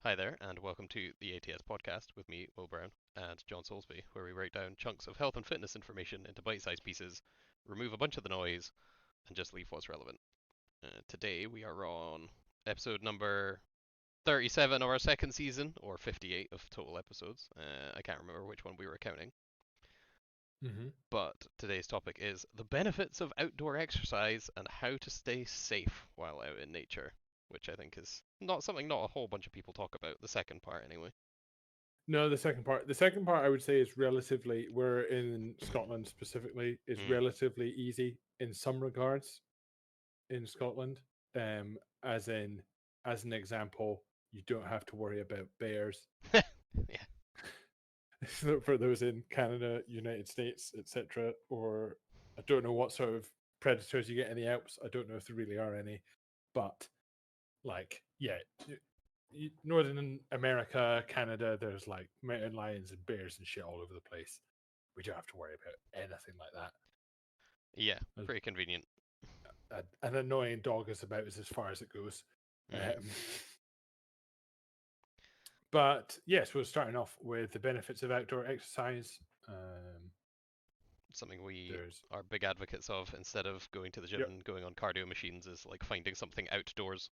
Hi there, and welcome to the ATS podcast with me, Will Brown, and John Soulsby, where we break down chunks of health and fitness information into bite sized pieces, remove a bunch of the noise, and just leave what's relevant. Today we are on episode number 37 of our second season, or 58 of total episodes. I can't remember which one we were counting. Mm-hmm. But today's topic is the benefits of outdoor exercise and how to stay safe while out in nature, which I think is not something not a whole bunch of people talk about, the second part anyway. No, the second part. The second part, I would say, is relatively. We're in Scotland specifically. Is Mm. relatively easy in some regards in Scotland. As in, as an example, you don't have to worry about bears. Yeah. For those in Canada, United States, etc., or I don't know what sort of predators you get in the Alps. I don't know if there really are any, but like, yeah, Northern America, Canada, there's like mountain lions and bears and shit all over the place. We don't have to worry about anything like that. Yeah, pretty convenient. An annoying dog is about as far as it goes. Mm. Um, but yes, we're starting off with the benefits of outdoor exercise. Something we There's, are big advocates of instead of going to the gym yep, and going on cardio machines is like finding something outdoors.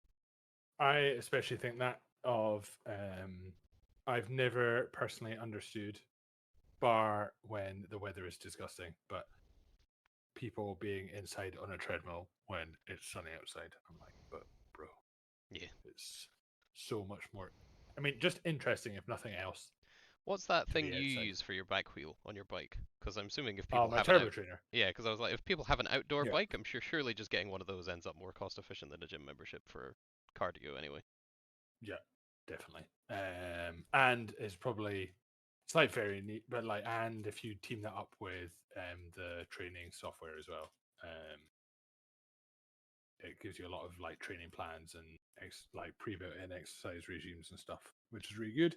I especially think that of, I've never personally understood, bar when the weather is disgusting, but people being inside on a treadmill when it's sunny outside. I'm like, but bro, Yeah. it's so much more. I mean, just interesting if nothing else What's that to thing be you outside. use for your bike wheel on your bike? Because I'm assuming if Oh, people my have an turbo out, trainer. yeah, because I was like, if people have an outdoor Yeah, bike, I'm sure surely just getting one of those ends up more cost efficient than a gym membership for cardio anyway. yeah, definitely. And it's probably it's like very neat, but like, and if you team that up with the training software as well, it gives you a lot of like training plans and like pre-built-in exercise regimes and stuff, which is really good.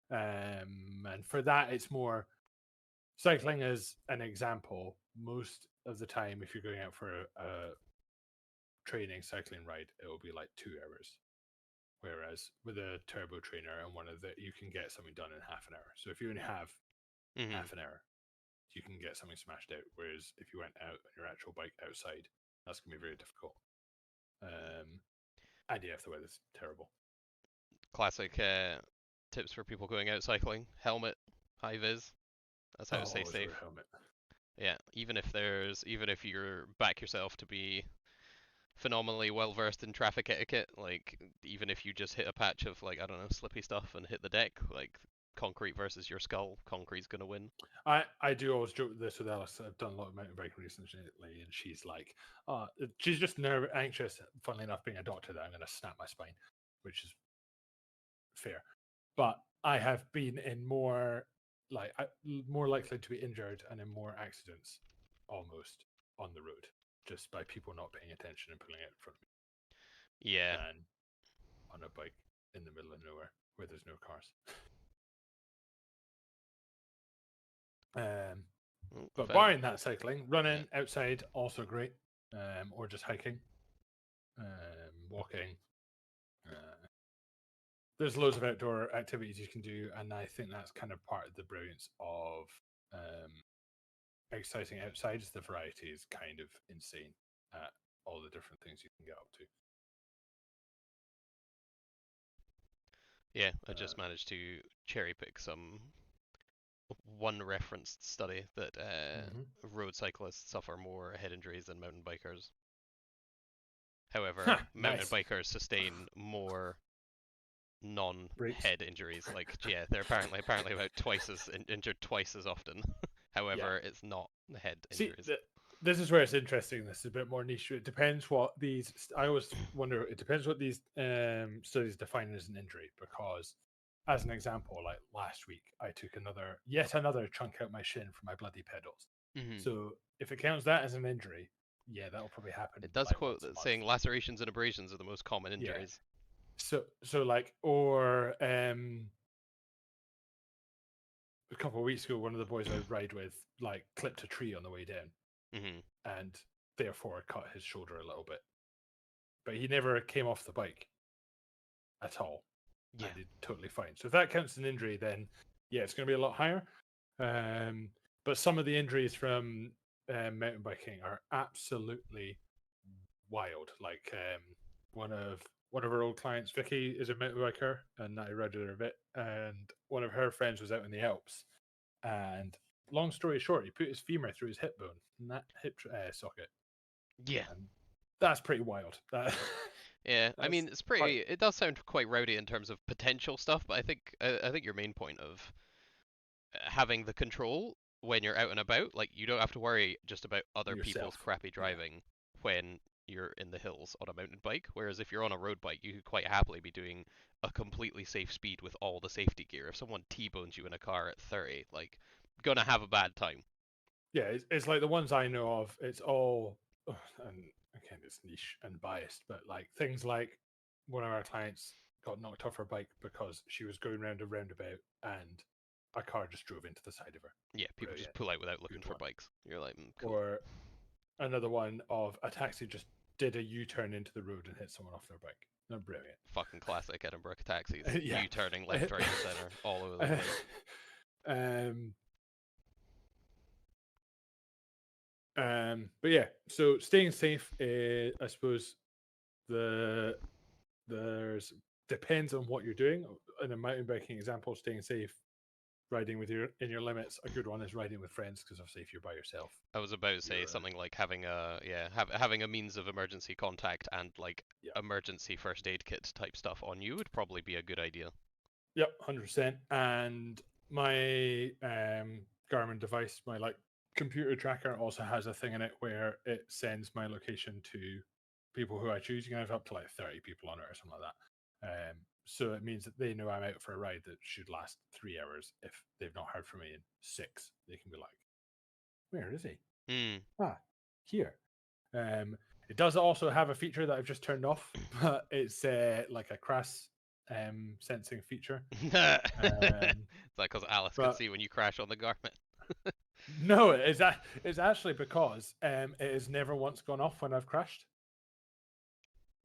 And for that, it's more cycling as an example. Most of the time, if you're going out for a training cycling ride, it will be like 2 hours. Whereas with a turbo trainer and one of the, you can get something done in half an hour. So if you only have Hmm. half an hour, you can get something smashed out. Whereas if you went out on your actual bike outside, that's gonna be very difficult. And yeah, if the weather's terrible. Classic tips for people going out cycling: helmet, high vis. That's how Oh, to stay always wear safe. a helmet. Yeah, even if you're back yourself to be phenomenally well versed in traffic etiquette, like even if you just hit a patch of like I don't know slippy stuff and hit the deck, like concrete versus your skull, concrete's gonna win. I do always joke this with Alice. I've done a lot of mountain biking recently, and she's like, she's just anxious. Funnily enough, being a doctor, that I'm going to snap my spine, which is fair. But I have been in more, like, more likely to be injured and in more accidents, almost on the road, just by people not paying attention and pulling out in front of me, Yeah. than on a bike in the middle of nowhere where there's no cars. Um, but Found. barring that, cycling, Yeah. running outside also great, or just hiking, walking. Uh, there's loads of outdoor activities you can do, and I think that's kind of part of the brilliance of um, exercising outside. Is the variety is kind of insane at all the different things you can get up to. Yeah, I just Uh, managed to cherry pick some one referenced study that mm-hmm. road cyclists suffer more head injuries than mountain bikers. However, Ha, mountain nice bikers sustain more breaks. non-head injuries. Like, yeah, they're apparently about twice as injured twice as often. Yeah. However, it's not head See, injuries. this is where it's interesting. This is a bit more niche. It depends what these. I always wonder. It depends what these studies define as an injury. Because, as an example, like last week, I took yet another chunk out my shin for my bloody pedals. Hmm. So if it counts that as an injury, yeah, that'll probably happen It does like quote once a that month. saying lacerations and abrasions are the most common Yeah. injuries. So like, or a couple of weeks ago, one of the boys I ride with like clipped a tree on the way down, Hmm. and therefore cut his shoulder a little bit. But he never came off the bike at all. Yeah. and he's totally fine. So if that counts as an injury, then yeah, it's going to be a lot higher. But some of the injuries from mountain biking are absolutely wild. Like one of our old clients, Vicky, is a mountain biker, and I read her a bit. And one of her friends was out in the Alps, and long story short, he put his femur through his hip bone, and that socket, Yeah. and that's pretty wild. Yeah, I mean, it's quite pretty. It does sound quite rowdy in terms of potential stuff, but I think your main point of having the control when you're out and about, like you don't have to worry just about other people's yourself. crappy Yeah. driving when you're in the hills on a mountain bike. Whereas if you're on a road bike, you could quite happily be doing a completely safe speed with all the safety gear. If someone T-bones you in a car at 30, like, gonna have a bad time. Yeah, it's like the ones I know of. It's all, and again, it's niche and biased, but like things like one of our clients got knocked off her bike because she was going round a roundabout and a car just drove into the side of her. Yeah, people just Brilliant, pull out without looking good for one. bikes. You're like, cool. Or another one of a taxi just did a U-turn into the road and hit someone off their bike. They're brilliant. Fucking classic Edinburgh taxis. Yeah. U-turning left, right, and center, all over the place. um, but yeah, so staying safe, I suppose there's depends on what you're doing. In a mountain biking example, staying safe, riding with your in your limits. A good one is riding with friends because obviously if you're by yourself, I was about to say you're something like having having a means of emergency contact and like yeah, emergency first aid kit type stuff on you would probably be a good idea. yep, 100%. And my Garmin device, my like computer tracker, also has a thing in it where it sends my location to people who I choose. You can have up to like 30 people on it or something like that. So it means that they know I'm out for a ride that should last 3 hours. If they've not heard from me in 6, they can be like, "Where is he? Hmm. Ah, here." It does also have a feature that I've just turned off, but it's like a crash sensing feature. Is that Um, because Alice can but see when you crash on the Garmin? no, it's actually because it has never once gone off when I've crashed,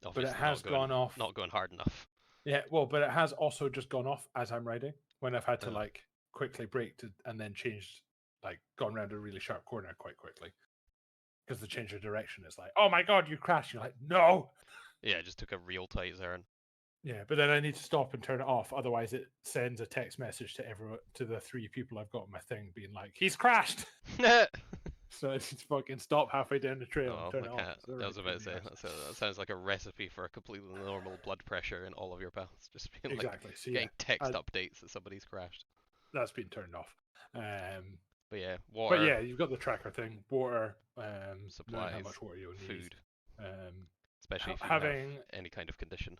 but it Obviously has gone off. not going hard enough. Yeah, well, but it has also just gone off as I'm riding when I've had to Oh. like quickly brake and then changed, like gone around a really sharp corner quite quickly because the change of direction is like, oh my god, you crashed. You're like, no. Yeah, it just took a real tight turn. Yeah, but then I need to stop and turn it off. Otherwise, it sends a text message to to the 3 people I've got on my thing, being like, "He's crashed." So I just fucking stop halfway down the trail and Oh, turn my it off. cat. It's a I right was pain about in to the say, arse. that sounds like a recipe for a completely normal blood pressure in all of your paths. Just being like Exactly. So yeah, getting text I, updates that somebody's crashed. that's been turned off. But yeah, But water, yeah, you've got the tracker thing, water, knowing how supplies, much water you'll need, food, um, especially if you have having any kind of condition.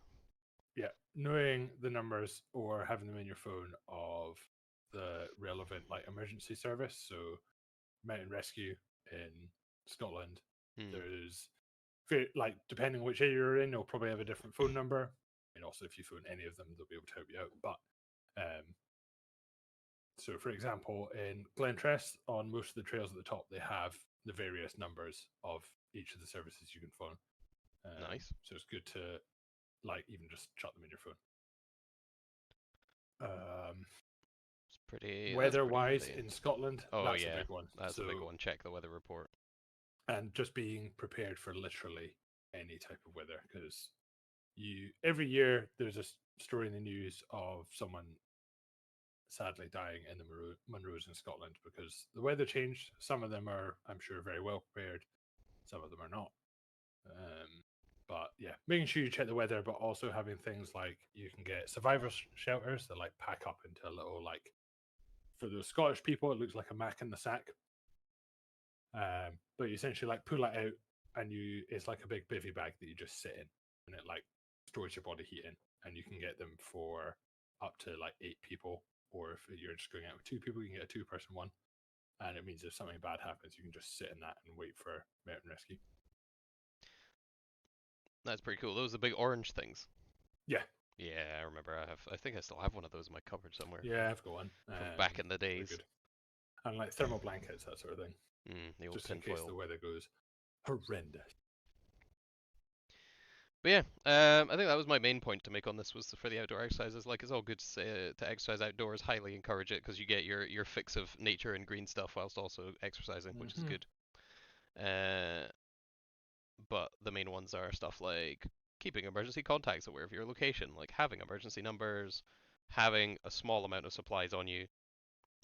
yeah, knowing the numbers or having them in your phone of the relevant like emergency service. So mountain rescue in Scotland, Hmm. there's like depending on which area you're in, they'll probably have a different phone number. And also, if you phone any of them, they'll be able to help you out. But so, for example, in Glentress, on most of the trails at the top, they have the various numbers of each of the services you can phone. Nice. So it's good to like even just shut them in your phone. That's pretty Weather-wise handy. in Scotland, Oh that's a yeah, big one. that's a So big one. Check the weather report. and just being prepared for literally any type of weather because every year there's a story in the news of someone sadly dying in the Munros in Scotland because the weather changed. Some of them are, I'm sure, very well prepared. Some of them are not. But yeah, making sure you check the weather, but also having things like you can get survivor shelters that like pack up into a little like for the Scottish people, it looks like a mac in the sack. But you essentially like pull it out and it's like a big bivy bag that you just sit in and it like stores your body heat in and you can get them for up to like 8 people, or if you're just going out with 2 people, you can get a 2-person one. And it means if something bad happens, you can just sit in that and wait for mountain rescue. That's pretty cool. Those are the big orange things. Yeah. Yeah, I remember. I think I still have one of those in my cupboard somewhere. Yeah, I've got one. From back in the days. Good. And like thermal blankets, that sort of thing. The old Just in case tinfoil. the weather goes horrendous. But yeah, I think that was my main point to make on this was for the outdoor exercises. Like, it's all good to say to exercise outdoors. Highly encourage it because you get your fix of nature and green stuff whilst also exercising, which is Hmm. good. Uh, but the main ones are stuff like keeping emergency contacts aware of your location, like having emergency numbers, having a small amount of supplies on you.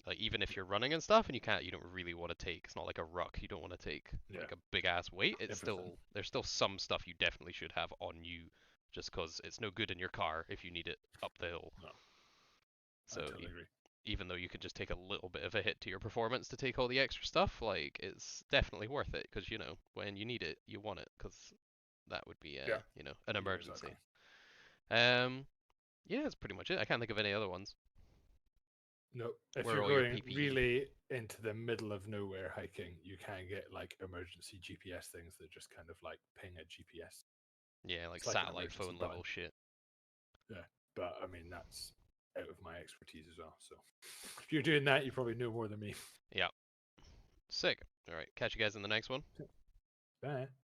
Like even if you're running and stuff and you don't really want to take, it's not like a ruck, you don't want to take Yeah, like a big ass weight. It's everything. still there's still some stuff you definitely should have on you, just because it's no good in your car if you need it up the hill. No, I So totally agree. even though you could just take a little bit of a hit to your performance to take all the extra stuff, like it's definitely worth it because when you need it, you want it because that would be Yeah, an yeah, exactly. emergency. Um, yeah, that's pretty much it. I can't think of any other ones. No, if Where are you're all your going PPE? really into the middle of nowhere hiking, you can get like emergency GPS things that just kind of like ping a GPS. Yeah, like It's like an satellite emergency phone button. level shit. Yeah, but I mean that's out of my expertise as well. So if you're doing that, you probably know more than me. Yeah, sick. All right, catch you guys in the next one. Bye.